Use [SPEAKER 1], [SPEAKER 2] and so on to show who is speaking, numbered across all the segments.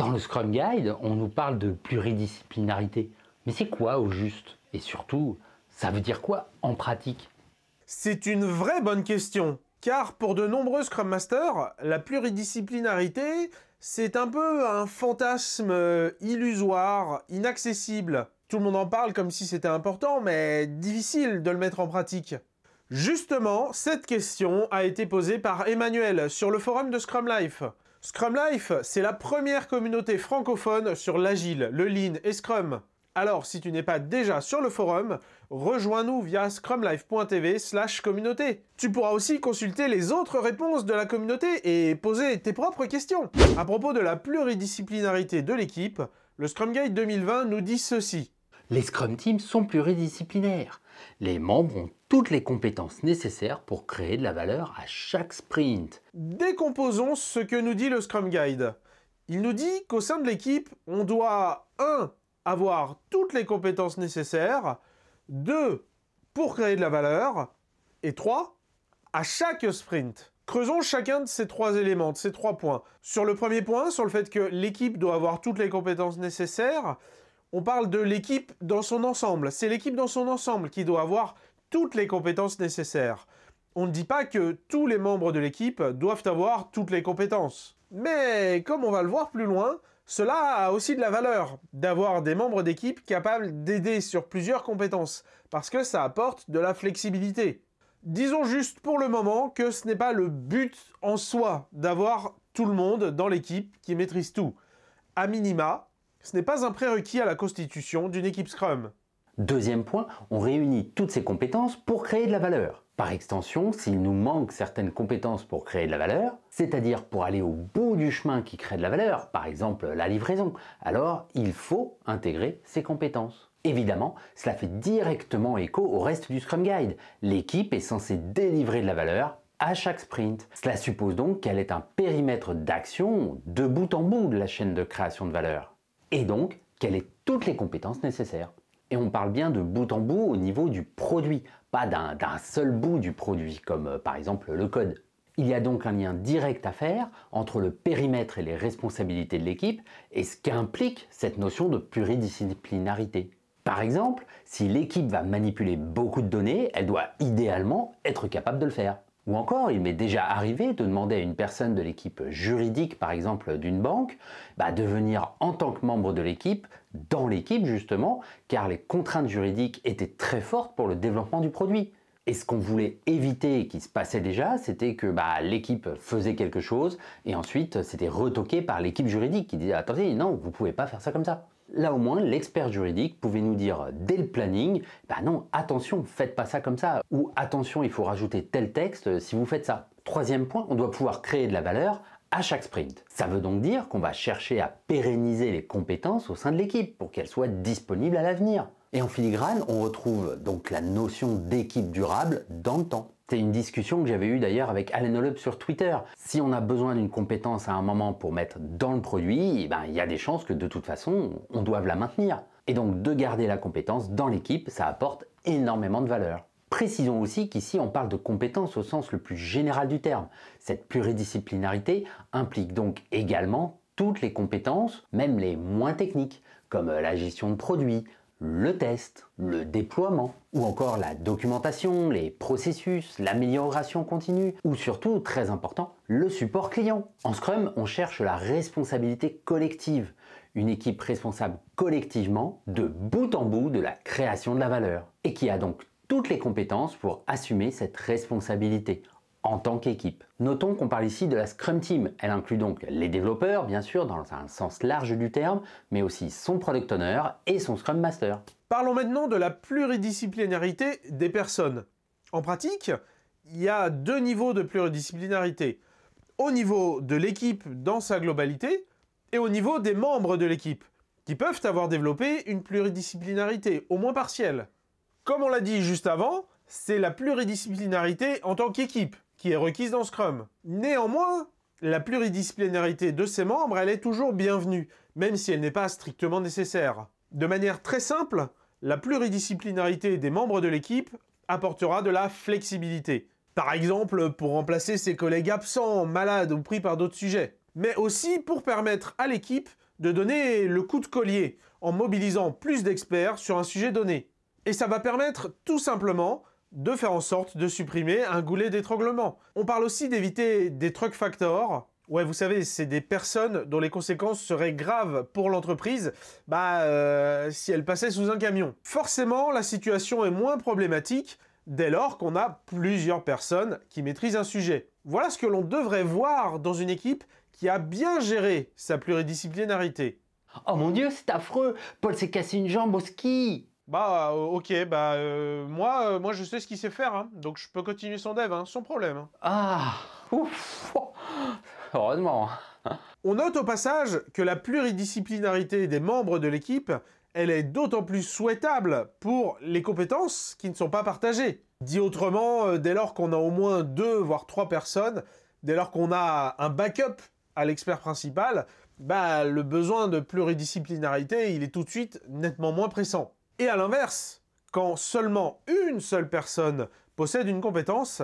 [SPEAKER 1] Dans le Scrum Guide, on nous parle de pluridisciplinarité. Mais c'est quoi au juste? Et surtout, ça veut dire quoi en pratique?
[SPEAKER 2] C'est une vraie bonne question, car pour de nombreux Scrum Masters, la pluridisciplinarité, c'est un peu un fantasme illusoire, inaccessible. Tout le monde en parle comme si c'était important, mais difficile de le mettre en pratique. Justement, cette question a été posée par Emmanuel sur le forum de Scrum Life. Scrum Life, c'est la première communauté francophone sur l'Agile, le Lean et Scrum. Alors, si tu n'es pas déjà sur le forum, rejoins-nous via scrumlife.tv/communauté. Tu pourras aussi consulter les autres réponses de la communauté et poser tes propres questions. À propos de la pluridisciplinarité de l'équipe, le Scrum Guide 2020 nous dit ceci.
[SPEAKER 1] Les Scrum Teams sont pluridisciplinaires. Les membres ont toutes les compétences nécessaires pour créer de la valeur à chaque sprint.
[SPEAKER 2] Décomposons ce que nous dit le Scrum Guide. Il nous dit qu'au sein de l'équipe, on doit 1. Avoir toutes les compétences nécessaires, 2. Pour créer de la valeur, et 3. À chaque sprint. Creusons chacun de ces 3 éléments, de ces 3 points. Sur le premier point, sur le fait que l'équipe doit avoir toutes les compétences nécessaires, on parle de l'équipe dans son ensemble. C'est l'équipe dans son ensemble qui doit avoir toutes les compétences nécessaires. On ne dit pas que tous les membres de l'équipe doivent avoir toutes les compétences. Mais comme on va le voir plus loin, cela a aussi de la valeur d'avoir des membres d'équipe capables d'aider sur plusieurs compétences, parce que ça apporte de la flexibilité. Disons juste pour le moment que ce n'est pas le but en soi d'avoir tout le monde dans l'équipe qui maîtrise tout. A minima, ce n'est pas un prérequis à la constitution d'une équipe Scrum.
[SPEAKER 1] Deuxième point, on réunit toutes ces compétences pour créer de la valeur. Par extension, s'il nous manque certaines compétences pour créer de la valeur, c'est-à-dire pour aller au bout du chemin qui crée de la valeur, par exemple la livraison, alors il faut intégrer ces compétences. Évidemment, cela fait directement écho au reste du Scrum Guide. L'équipe est censée délivrer de la valeur à chaque sprint. Cela suppose donc qu'elle ait un périmètre d'action de bout en bout de la chaîne de création de valeur. Et donc qu'elle ait toutes les compétences nécessaires. Et on parle bien de bout en bout au niveau du produit, pas d'un seul bout du produit, comme par exemple le code. Il y a donc un lien direct à faire entre le périmètre et les responsabilités de l'équipe et ce qu'implique cette notion de pluridisciplinarité. Par exemple, si l'équipe va manipuler beaucoup de données, elle doit idéalement être capable de le faire. Ou encore, il m'est déjà arrivé de demander à une personne de l'équipe juridique, par exemple d'une banque, de venir en tant que membre de l'équipe, dans l'équipe justement, car les contraintes juridiques étaient très fortes pour le développement du produit. Et ce qu'on voulait éviter, et qui se passait déjà, c'était que l'équipe faisait quelque chose, et ensuite c'était retoqué par l'équipe juridique qui disait « Attendez, non, vous ne pouvez pas faire ça comme ça ». Là au moins, l'expert juridique pouvait nous dire dès le planning « Non, attention, faites pas ça comme ça » ou « Attention, il faut rajouter tel texte si vous faites ça ». Troisième point, on doit pouvoir créer de la valeur à chaque sprint. Ça veut donc dire qu'on va chercher à pérenniser les compétences au sein de l'équipe pour qu'elles soient disponibles à l'avenir. Et en filigrane, on retrouve donc la notion d'équipe durable dans le temps. C'est une discussion que j'avais eue d'ailleurs avec Allen Holub sur Twitter. Si on a besoin d'une compétence à un moment pour mettre dans le produit, il y a des chances que de toute façon, on doive la maintenir. Et donc de garder la compétence dans l'équipe, ça apporte énormément de valeur. Précisons aussi qu'ici on parle de compétences au sens le plus général du terme. Cette pluridisciplinarité implique donc également toutes les compétences, même les moins techniques, comme la gestion de produits, le test, le déploiement, ou encore la documentation, les processus, l'amélioration continue, ou surtout, très important, le support client. En Scrum, on cherche la responsabilité collective, une équipe responsable collectivement de bout en bout de la création de la valeur, et qui a donc toutes les compétences pour assumer cette responsabilité en tant qu'équipe. Notons qu'on parle ici de la Scrum Team. Elle inclut donc les développeurs, bien sûr, dans un sens large du terme, mais aussi son Product Owner et son Scrum Master.
[SPEAKER 2] Parlons maintenant de la pluridisciplinarité des personnes. En pratique, il y a 2 niveaux de pluridisciplinarité. Au niveau de l'équipe dans sa globalité et au niveau des membres de l'équipe, qui peuvent avoir développé une pluridisciplinarité, au moins partielle. Comme on l'a dit juste avant, c'est la pluridisciplinarité en tant qu'équipe qui est requise dans Scrum. Néanmoins, la pluridisciplinarité de ses membres, elle est toujours bienvenue, même si elle n'est pas strictement nécessaire. De manière très simple, la pluridisciplinarité des membres de l'équipe apportera de la flexibilité. Par exemple, pour remplacer ses collègues absents, malades ou pris par d'autres sujets. Mais aussi pour permettre à l'équipe de donner le coup de collier en mobilisant plus d'experts sur un sujet donné. Et ça va permettre tout simplement de faire en sorte de supprimer un goulet d'étranglement. On parle aussi d'éviter des truck factors. Ouais, vous savez, c'est des personnes dont les conséquences seraient graves pour l'entreprise si elles passaient sous un camion. Forcément, la situation est moins problématique dès lors qu'on a plusieurs personnes qui maîtrisent un sujet. Voilà ce que l'on devrait voir dans une équipe qui a bien géré sa pluridisciplinarité.
[SPEAKER 1] Oh mon Dieu, c'est affreux! Paul s'est cassé une jambe au ski!
[SPEAKER 2] Ok, moi je sais ce qu'il sait faire, hein, donc je peux continuer son dev, hein, sans problème. Hein.
[SPEAKER 1] Ah! Ouf! Heureusement!
[SPEAKER 2] On note au passage que la pluridisciplinarité des membres de l'équipe, elle est d'autant plus souhaitable pour les compétences qui ne sont pas partagées. Dit autrement, dès lors qu'on a au moins 2 voire 3 personnes, dès lors qu'on a un backup à l'expert principal, le besoin de pluridisciplinarité, il est tout de suite nettement moins pressant. Et à l'inverse, quand seulement une seule personne possède une compétence,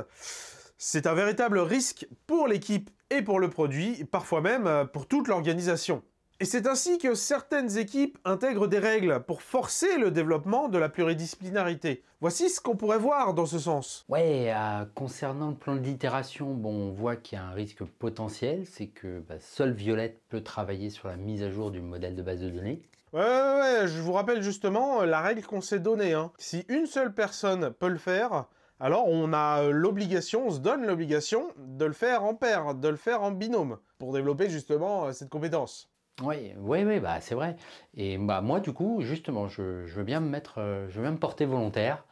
[SPEAKER 2] c'est un véritable risque pour l'équipe et pour le produit, parfois même pour toute l'organisation. Et c'est ainsi que certaines équipes intègrent des règles pour forcer le développement de la pluridisciplinarité. Voici ce qu'on pourrait voir dans ce sens.
[SPEAKER 1] Ouais, concernant le plan d'itération, on voit qu'il y a un risque potentiel, c'est que seule Violette peut travailler sur la mise à jour du modèle de base de données.
[SPEAKER 2] Ouais, je vous rappelle justement la règle qu'on s'est donnée. Hein. Si une seule personne peut le faire, alors on a l'obligation, on se donne l'obligation de le faire en paire, de le faire en binôme, pour développer justement cette compétence.
[SPEAKER 1] Oui, c'est vrai. Et moi, du coup, justement, je veux bien me porter volontaire,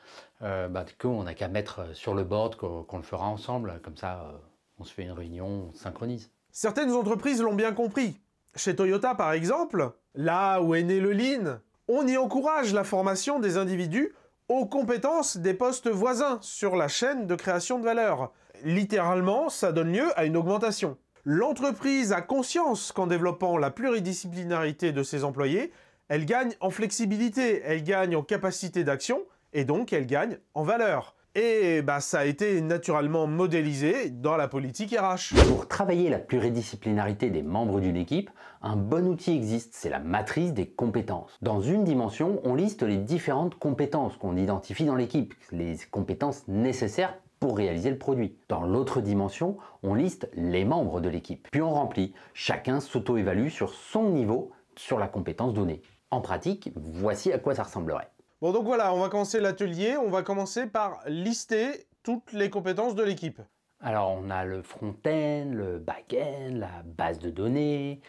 [SPEAKER 1] qu'on n'a qu'à mettre sur le board, qu'on le fera ensemble, comme ça, on se fait une réunion, on se synchronise.
[SPEAKER 2] Certaines entreprises l'ont bien compris. Chez Toyota, par exemple, là où est né le Lean, on y encourage la formation des individus aux compétences des postes voisins sur la chaîne de création de valeur. Littéralement, ça donne lieu à une augmentation. L'entreprise a conscience qu'en développant la pluridisciplinarité de ses employés, elle gagne en flexibilité, elle gagne en capacité d'action, et donc elle gagne en valeur. Et ça a été naturellement modélisé dans la politique RH.
[SPEAKER 1] Pour travailler la pluridisciplinarité des membres d'une équipe, un bon outil existe, c'est la matrice des compétences. Dans une dimension, on liste les différentes compétences qu'on identifie dans l'équipe, les compétences nécessaires pour réaliser le produit. Dans l'autre dimension, on liste les membres de l'équipe. Puis on remplit. Chacun s'auto-évalue sur son niveau sur la compétence donnée. En pratique, voici à quoi ça ressemblerait.
[SPEAKER 2] Bon, donc voilà, on va commencer l'atelier. On va commencer par lister toutes les compétences de l'équipe.
[SPEAKER 1] Alors, on a le front-end, le back-end, la base de données,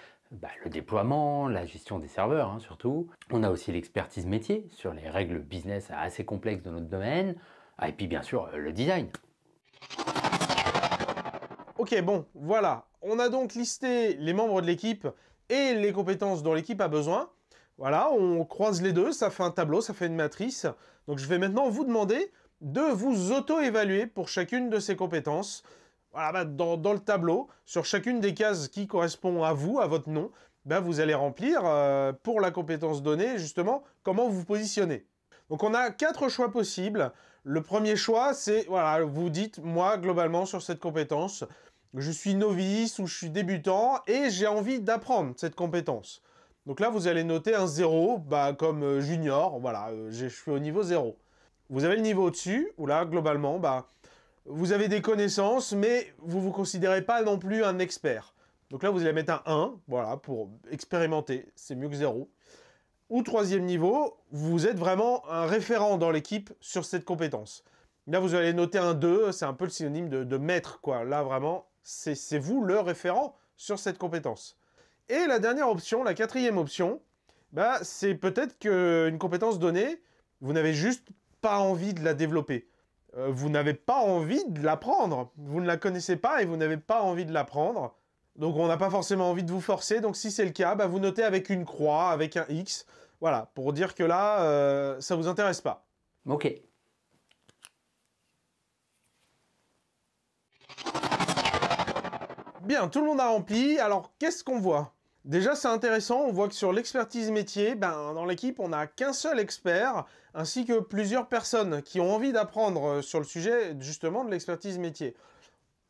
[SPEAKER 1] le déploiement, la gestion des serveurs surtout. On a aussi l'expertise métier sur les règles business assez complexes de notre domaine. Et puis bien sûr, le design.
[SPEAKER 2] Ok, bon, voilà. On a donc listé les membres de l'équipe et les compétences dont l'équipe a besoin. Voilà, on croise les deux, ça fait un tableau, ça fait une matrice. Donc je vais maintenant vous demander de vous auto-évaluer pour chacune de ces compétences. Voilà, dans le tableau, sur chacune des cases qui correspond à vous, à votre nom, vous allez remplir pour la compétence donnée, justement, comment vous vous positionnez. Donc on a 4 choix possibles. Le premier choix, c'est, voilà, vous dites, moi, globalement, sur cette compétence, je suis novice ou je suis débutant et j'ai envie d'apprendre cette compétence. Donc là, vous allez noter un 0, comme junior, voilà, je suis au niveau 0. Vous avez le niveau au-dessus, où là, globalement, vous avez des connaissances, mais vous ne vous considérez pas non plus un expert. Donc là, vous allez mettre un 1, voilà, pour expérimenter, c'est mieux que 0. Ou troisième niveau, vous êtes vraiment un référent dans l'équipe sur cette compétence. Là, vous allez noter un 2, c'est un peu le synonyme de maître, quoi. Là, vraiment, c'est vous le référent sur cette compétence. Et la dernière option, la quatrième option, c'est peut-être qu'une compétence donnée, vous n'avez juste pas envie de la développer. Vous n'avez pas envie de l'apprendre. Vous ne la connaissez pas et vous n'avez pas envie de l'apprendre. Donc on n'a pas forcément envie de vous forcer. Donc si c'est le cas, vous notez avec une croix, avec un X. Voilà, pour dire que là, ça ne vous intéresse pas.
[SPEAKER 1] Ok.
[SPEAKER 2] Bien, tout le monde a rempli. Alors, qu'est-ce qu'on voit? Déjà, c'est intéressant. On voit que sur l'expertise métier, dans l'équipe, on n'a qu'un seul expert, ainsi que plusieurs personnes qui ont envie d'apprendre sur le sujet, justement, de l'expertise métier.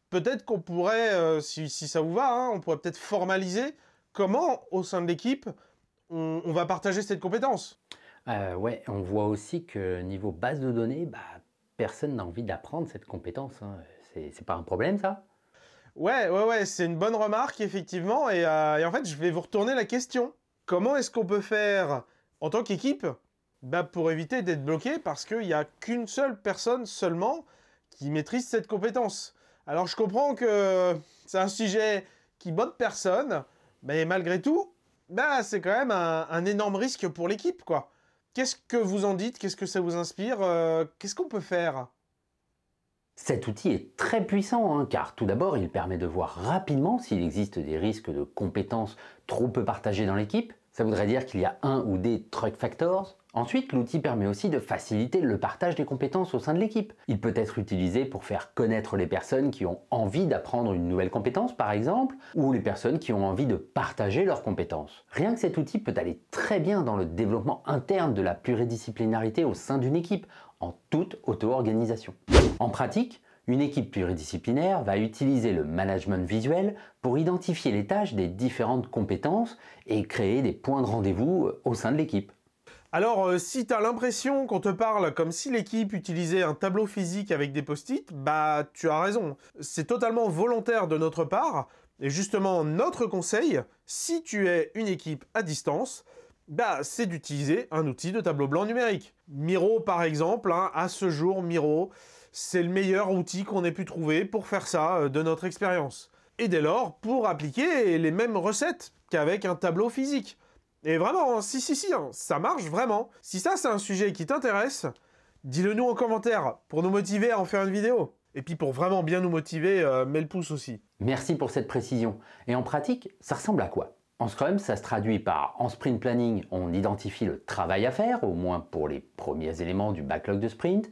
[SPEAKER 2] Peut-être qu'on pourrait, si ça vous va, on pourrait peut-être formaliser comment, au sein de l'équipe, on va partager cette compétence?
[SPEAKER 1] Ouais, on voit aussi que niveau base de données, personne n'a envie d'apprendre cette compétence, hein. C'est pas un problème ça?
[SPEAKER 2] Ouais, c'est une bonne remarque, effectivement. Et en fait, je vais vous retourner la question. Comment est-ce qu'on peut faire, en tant qu'équipe, pour éviter d'être bloqué parce qu'il n'y a qu'une seule personne seulement qui maîtrise cette compétence? Alors, je comprends que c'est un sujet qui botte personne, mais malgré tout, c'est quand même un énorme risque pour l'équipe, quoi. Qu'est-ce que vous en dites? Qu'est-ce que ça vous inspire? Qu'est-ce qu'on peut faire?
[SPEAKER 1] Cet outil est très puissant, hein, car tout d'abord, il permet de voir rapidement s'il existe des risques de compétences trop peu partagées dans l'équipe. Ça voudrait dire qu'il y a un ou des truck factors. Ensuite, l'outil permet aussi de faciliter le partage des compétences au sein de l'équipe. Il peut être utilisé pour faire connaître les personnes qui ont envie d'apprendre une nouvelle compétence, par exemple, ou les personnes qui ont envie de partager leurs compétences. Rien que cet outil peut aller très bien dans le développement interne de la pluridisciplinarité au sein d'une équipe, en toute auto-organisation. En pratique, une équipe pluridisciplinaire va utiliser le management visuel pour identifier les tâches des différentes compétences et créer des points de rendez-vous au sein de l'équipe.
[SPEAKER 2] Alors, si tu as l'impression qu'on te parle comme si l'équipe utilisait un tableau physique avec des post-it, tu as raison. C'est totalement volontaire de notre part. Et justement, notre conseil, si tu es une équipe à distance, c'est d'utiliser un outil de tableau blanc numérique. Miro, par exemple, hein, à ce jour, Miro, c'est le meilleur outil qu'on ait pu trouver pour faire ça de notre expérience. Et dès lors, pour appliquer les mêmes recettes qu'avec un tableau physique. Et vraiment, si, hein, ça marche vraiment. Si ça, c'est un sujet qui t'intéresse, dis-le nous en commentaire pour nous motiver à en faire une vidéo. Et puis pour vraiment bien nous motiver, mets le pouce aussi.
[SPEAKER 1] Merci pour cette précision. Et en pratique, ça ressemble à quoi? En Scrum, ça se traduit par, en sprint planning, on identifie le travail à faire, au moins pour les premiers éléments du backlog de sprint,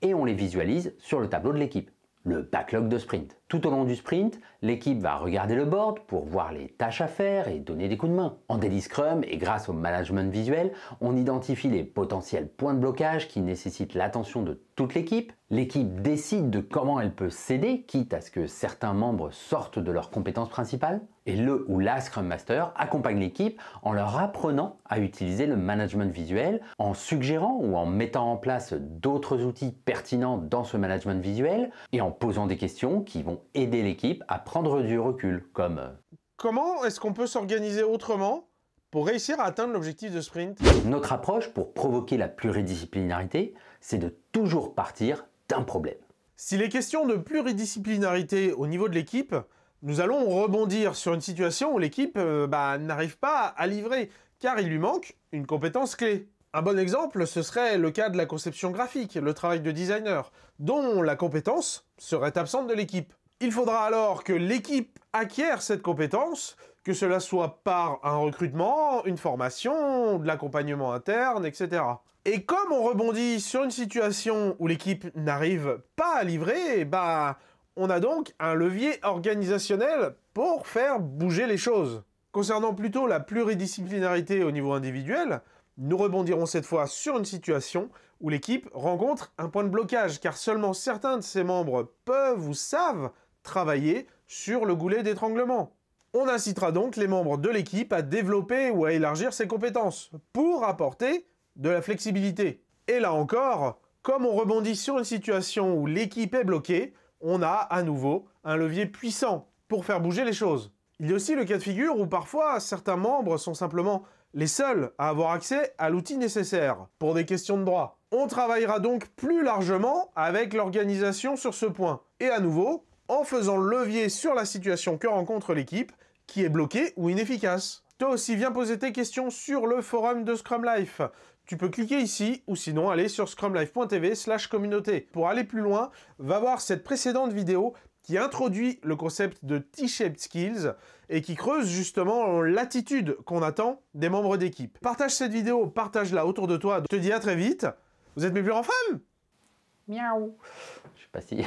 [SPEAKER 1] et on les visualise sur le tableau de l'équipe, le backlog de sprint. Tout au long du sprint, l'équipe va regarder le board pour voir les tâches à faire et donner des coups de main. En daily Scrum et grâce au management visuel, on identifie les potentiels points de blocage qui nécessitent l'attention de toute l'équipe. L'équipe décide de comment elle peut s'aider, quitte à ce que certains membres sortent de leurs compétences principales. Et le ou la Scrum Master accompagne l'équipe en leur apprenant à utiliser le management visuel, en suggérant ou en mettant en place d'autres outils pertinents dans ce management visuel et en posant des questions qui vont aider l'équipe à prendre du recul, comme
[SPEAKER 2] comment est-ce qu'on peut s'organiser autrement pour réussir à atteindre l'objectif de sprint?
[SPEAKER 1] Notre approche pour provoquer la pluridisciplinarité, c'est de toujours partir d'un problème.
[SPEAKER 2] S'il est question de pluridisciplinarité au niveau de l'équipe, nous allons rebondir sur une situation où l'équipe n'arrive pas à livrer, car il lui manque une compétence clé. Un bon exemple, ce serait le cas de la conception graphique, le travail de designer, dont la compétence serait absente de l'équipe. Il faudra alors que l'équipe acquiert cette compétence, que cela soit par un recrutement, une formation, de l'accompagnement interne, etc. Et comme on rebondit sur une situation où l'équipe n'arrive pas à livrer, on a donc un levier organisationnel pour faire bouger les choses. Concernant plutôt la pluridisciplinarité au niveau individuel, nous rebondirons cette fois sur une situation où l'équipe rencontre un point de blocage, car seulement certains de ses membres peuvent ou savent travailler sur le goulet d'étranglement. On incitera donc les membres de l'équipe à développer ou à élargir ses compétences pour apporter de la flexibilité. Et là encore, comme on rebondit sur une situation où l'équipe est bloquée, on a à nouveau un levier puissant pour faire bouger les choses. Il y a aussi le cas de figure où parfois certains membres sont simplement les seuls à avoir accès à l'outil nécessaire pour des questions de droit. On travaillera donc plus largement avec l'organisation sur ce point. Et à nouveau, en faisant le levier sur la situation que rencontre l'équipe qui est bloquée ou inefficace. Toi aussi, viens poser tes questions sur le forum de Scrum Life. Tu peux cliquer ici ou sinon aller sur scrumlife.tv/communauté. Pour aller plus loin, va voir cette précédente vidéo qui introduit le concept de T-shaped skills et qui creuse justement l'attitude qu'on attend des membres d'équipe. Partage cette vidéo, partage-la autour de toi. Je te dis à très vite. Vous êtes mes plus grands fans?
[SPEAKER 1] Miaou. Je sais pas si...